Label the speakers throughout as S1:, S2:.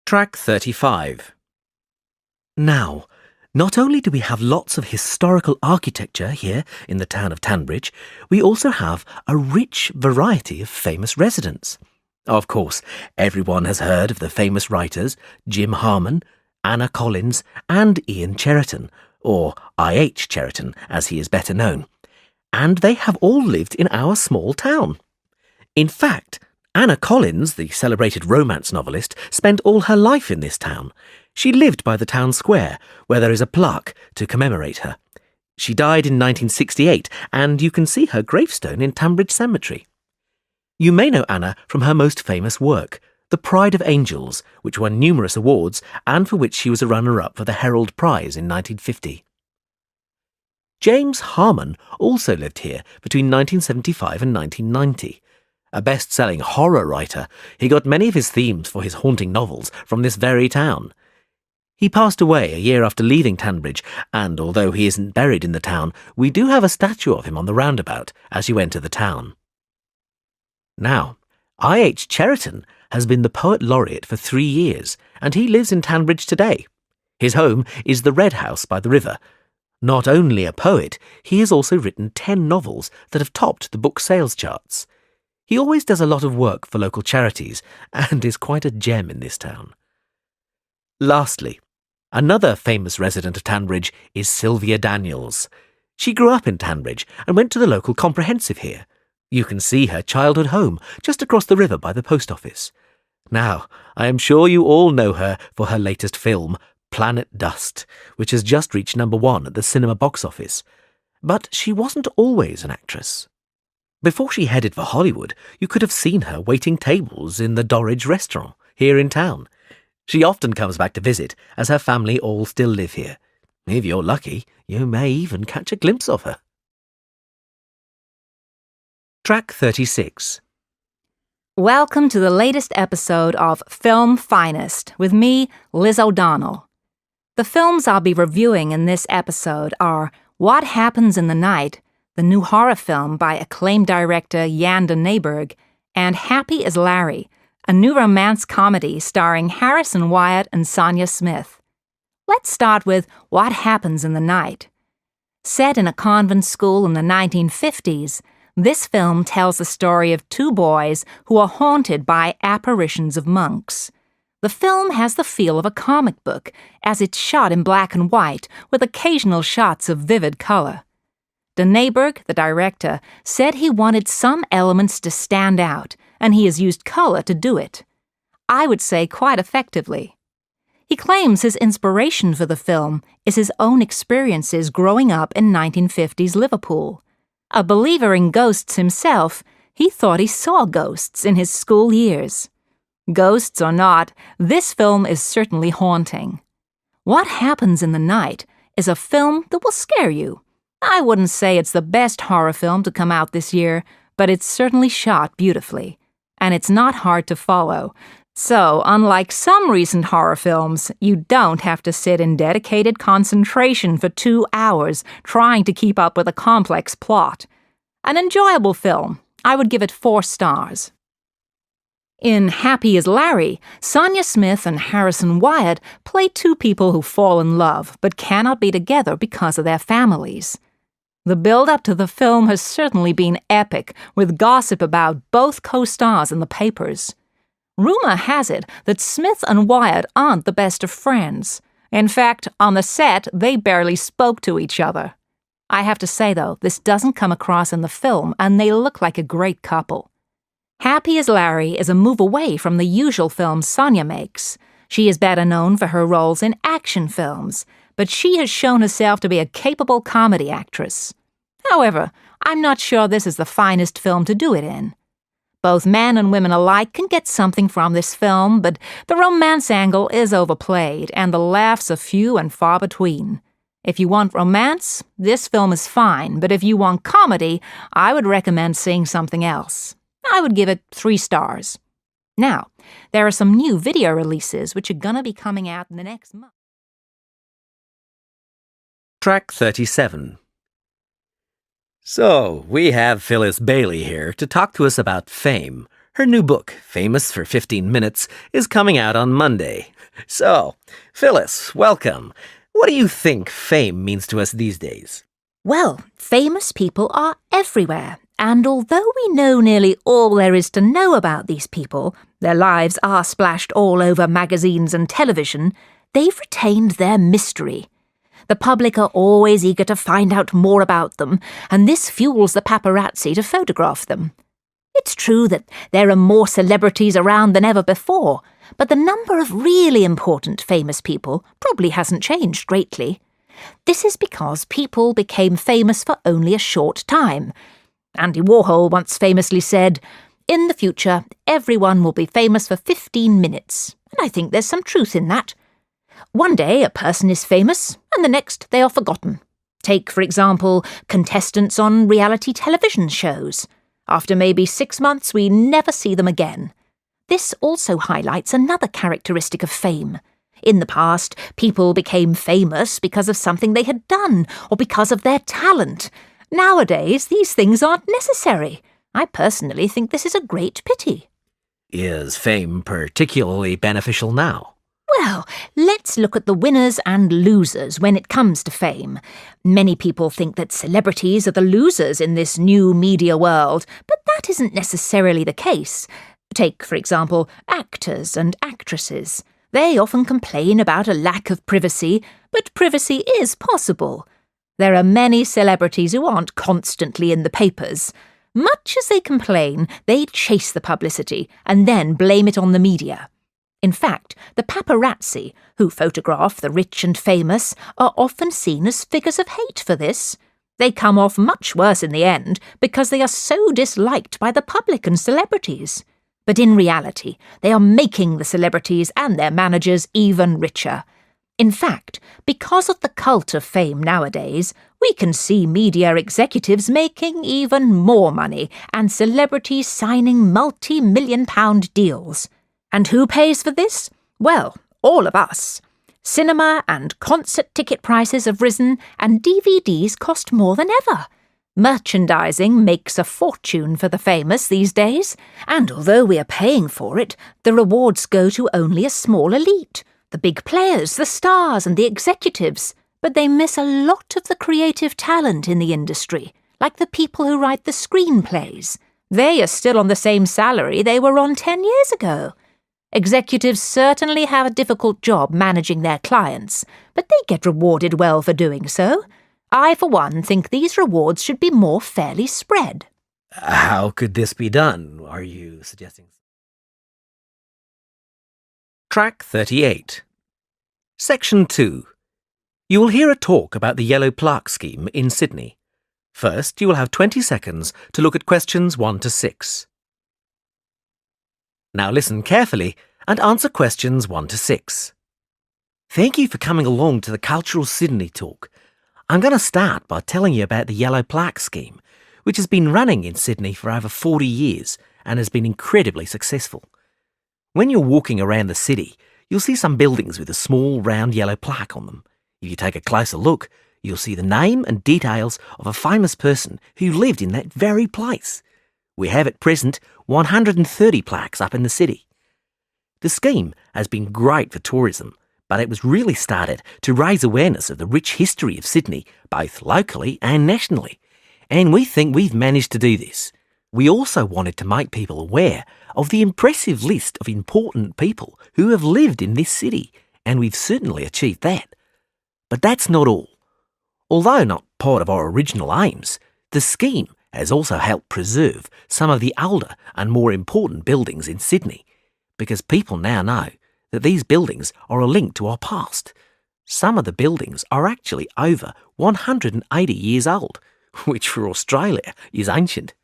S1: Track 35. Now, not only do we have lots of historical architecture here in the town of Tanbridge, we also have a rich variety of famous residents. Of course, everyone has heard of the famous writers Jim Harman, Anna Collins, and Ian Cheriton, or I.H. Cheriton as he is better known. And they have all lived in our small town. In fact, Anna Collins, the celebrated romance novelist, spent all her life in this town. She lived by the town square, where there is a plaque to commemorate her. She died in 1968, and you can see her gravestone in Tanbridge Cemetery. You may know Anna from her most famous work, The Pride of Angels, which won numerous awards and for which she was a runner-up for the Herald Prize in 1950. James Harman also lived here between 1975 and 1990. A best-selling horror writer, he got many of his themes for his haunting novels from this very town. He passed away a year after leaving Tanbridge, and although he isn't buried in the town, we do have a statue of him on the roundabout as you enter the town. Now, I.H. Cheriton has been the Poet Laureate for 3 years, and he lives in Tanbridge today. His home is the Red House by the river. Not only a poet, he has also written 10 novels that have topped the book sales charts. He always does a lot of work for local charities and is quite a gem in this town. Lastly, another famous resident of Tanbridge is Sylvia Daniels. She grew up in Tanbridge and went to the local comprehensive here. You can see her childhood home just across the river by the post office. Now, I am sure you all know her for her latest film, Planet Dust, which has just reached #1 at the cinema box office. But she wasn't always an actress. Before she headed for Hollywood, you could have seen her waiting tables in the Dorridge restaurant here in town. She often comes back to visit, as her family all still live here. If you're lucky, you may even catch a glimpse of her. Track 36.
S2: Welcome to the latest episode of Film Finest with me, Liz O'Donnell. The films I'll be reviewing in this episode are What Happens in the Night, the new horror film by acclaimed director Jan de Nijberg, and Happy as Larry, a new romance comedy starring Harrison Wyatt and Sonia Smith. Let's start with What Happens in the Night. Set in a convent school in the 1950s, this film tells the story of 2 boys who are haunted by apparitions of monks. The film has the feel of a comic book, as it's shot in black and white with occasional shots of vivid color. De Nijberg, the director, said he wanted some elements to stand out, and he has used color to do it. I would say quite effectively. He claims his inspiration for the film is his own experiences growing up in 1950s Liverpool. A believer in ghosts himself, he thought he saw ghosts in his school years. Ghosts or not, this film is certainly haunting. What Happens in the Night is a film that will scare you. I wouldn't say it's the best horror film to come out this year, but it's certainly shot beautifully. And it's not hard to follow. So, unlike some recent horror films, you don't have to sit in dedicated concentration for 2 hours trying to keep up with a complex plot. An enjoyable film. I would give it 4 stars. In Happy as Larry, Sonia Smith and Harrison Wyatt play 2 people who fall in love but cannot be together because of their families. The build-up to the film has certainly been epic, with gossip about both co-stars in the papers. Rumor has it that Smith and Wyatt aren't the best of friends. In fact, on the set, they barely spoke to each other. I have to say, though, this doesn't come across in the film, and they look like a great couple. Happy as Larry is a move away from the usual films Sonia makes. She is better known for her roles in action films, but she has shown herself to be a capable comedy actress. However, I'm not sure this is the finest film to do it in. Both men and women alike can get something from this film, but the romance angle is overplayed, and the laughs are few and far between. If you want romance, this film is fine, but if you want comedy, I would recommend seeing something else. I would give it 3 stars. Now, there are some new video releases which are gonna be coming out in the next month.
S1: Track 37. So, we have Phyllis Bailey here to talk to us about Fame, Her new book, Famous for 15 Minutes, is coming out on Monday. So, Phyllis, welcome. What do you think fame means to us these days?
S2: Well, famous people are everywhere, and although we know nearly all there is to know about these people, their lives are splashed all over magazines and television, they've retained their mystery. The public are always eager to find out more about them, and this fuels the paparazzi to photograph them. It's true that there are more celebrities around than ever before, but the number of really important famous people probably hasn't changed greatly. This is because people became famous for only a short time. Andy Warhol once famously said, "In the future, everyone will be famous for 15 minutes." And I think there's some truth in that. One day a person is famous, and the next they are forgotten. Take, for example, contestants on reality television shows. After maybe 6 months, we never see them again. This also highlights another characteristic of fame. In the past, people became famous because of something they had done, or because of their talent. Nowadays, these things aren't necessary. I personally think this is a great pity.
S1: Is fame particularly beneficial now?
S2: Well, let's look at the winners and losers when it comes to fame. Many people think that celebrities are the losers in this new media world, but that isn't necessarily the case. Take, for example, actors and actresses. They often complain about a lack of privacy, but privacy is possible. There are many celebrities who aren't constantly in the papers. Much as they complain, they chase the publicity and then blame it on the media. In fact, the paparazzi, who photograph the rich and famous, are often seen as figures of hate for this. They come off much worse in the end because they are so disliked by the public and celebrities. But in reality, they are making the celebrities and their managers even richer. In fact, because of the cult of fame nowadays, we can see media executives making even more money and celebrities signing multi-million-pound deals. And who pays for this? Well, all of us. Cinema and concert ticket prices have risen, and DVDs cost more than ever. Merchandising makes a fortune for the famous these days, and although we are paying for it, the rewards go to only a small elite, the big players, the stars and the executives, but they miss a lot of the creative talent in the industry, like the people who write the screenplays. They are still on the same salary they were on 10 years ago. Executives certainly have a difficult job managing their clients, but they get rewarded well for doing so. I, for one, think these rewards should be more fairly spread.
S1: How could this be done, are you suggesting? Track 38. Section 2. You will hear a talk about the Yellow Plaque Scheme in Sydney. First, you will have 20 seconds to look at questions 1 to 6. Now listen carefully and answer questions 1 to 6. Thank you for coming along to the Cultural Sydney talk. I'm going to start by telling you about the Yellow Plaque Scheme, which has been running in Sydney for over 40 years and has been incredibly successful. When you're walking around the city, you'll see some buildings with a small round yellow plaque on them. If you take a closer look, you'll see the name and details of a famous person who lived in that very place. We have at present 130 plaques up in the city. The scheme has been great for tourism, but it was really started to raise awareness of the rich history of Sydney, both locally and nationally. And we think we've managed to do this. We also wanted to make people aware of the impressive list of important people who have lived in this city, and we've certainly achieved that. But that's not all. Although not part of our original aims, the scheme has also helped preserve some of the older and more important buildings in Sydney, because people now know that these buildings are a link to our past. Some of the buildings are actually over 180 years old, which for Australia is ancient.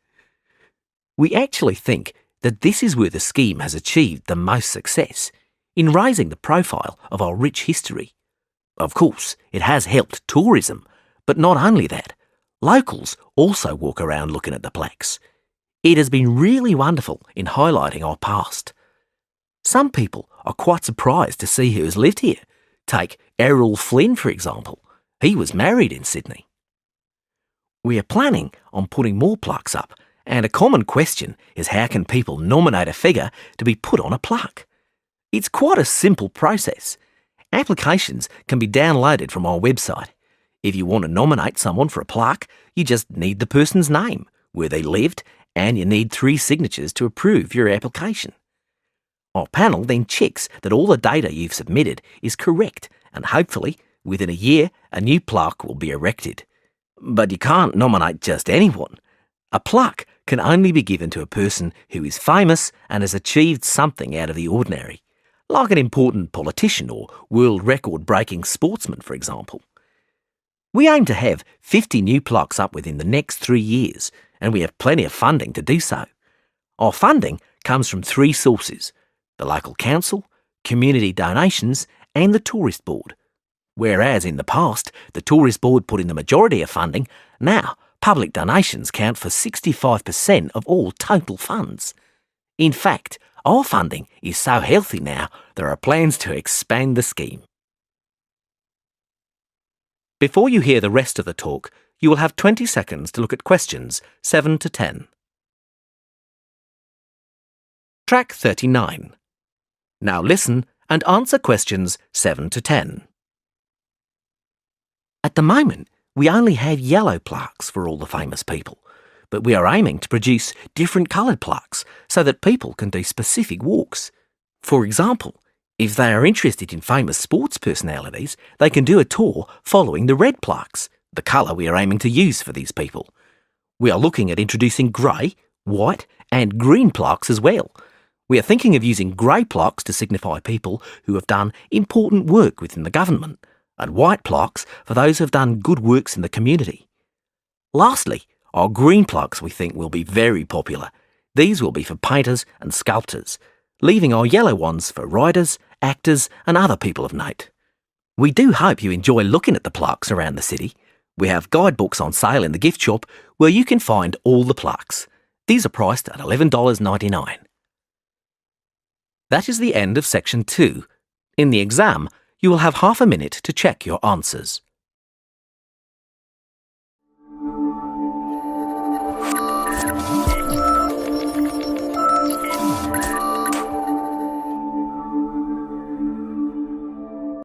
S1: We actually think that this is where the scheme has achieved the most success, in raising the profile of our rich history. Of course, it has helped tourism, but not only that. Locals also walk around looking at the plaques. It has been really wonderful in highlighting our past. Some people are quite surprised to see who has lived here. Take Errol Flynn, for example. He was married in Sydney. We are planning on putting more plaques up, And a common question is how can people nominate a figure to be put on a plaque? It's quite a simple process. Applications can be downloaded from our website. If you want to nominate someone for a plaque, you just need the person's name, where they lived, and you need 3 signatures to approve your application. Our panel then checks that all the data you've submitted is correct, and hopefully, within a year, a new plaque will be erected. But you can't nominate just anyone. A plaque can only be given to a person who is famous and has achieved something out of the ordinary, like an important politician or world record-breaking sportsman, for example. We aim to have 50 new plaques up within the next 3 years, and we have plenty of funding to do so. Our funding comes from 3 sources: the local council, community donations, and the tourist board. Whereas in the past, the tourist board put in the majority of funding, now public donations count for 65% of all total funds. In fact, our funding is so healthy now, there are plans to expand the scheme. Before you hear the rest of the talk, you will have 20 seconds to look at questions 7 to 10. Track 39. Now listen and answer questions 7 to 10. At the moment, we only have yellow plaques for all the famous people, but we are aiming to produce different coloured plaques so that people can do specific walks. For example, if they are interested in famous sports personalities, they can do a tour following the red plaques, the colour we are aiming to use for these people. We are looking at introducing grey, white and green plaques as well. We are thinking of using grey plaques to signify people who have done important work within the government, and white plaques for those who have done good works in the community. Lastly, our green plaques we think will be very popular. These will be for painters and sculptors, leaving our yellow ones for writers, actors and other people of note. We do hope you enjoy looking at the plaques around the city. We have guidebooks on sale in the gift shop where you can find all the plaques. These are priced at $11.99. That is the end of section 2. In the exam, you will have half a minute to check your answers.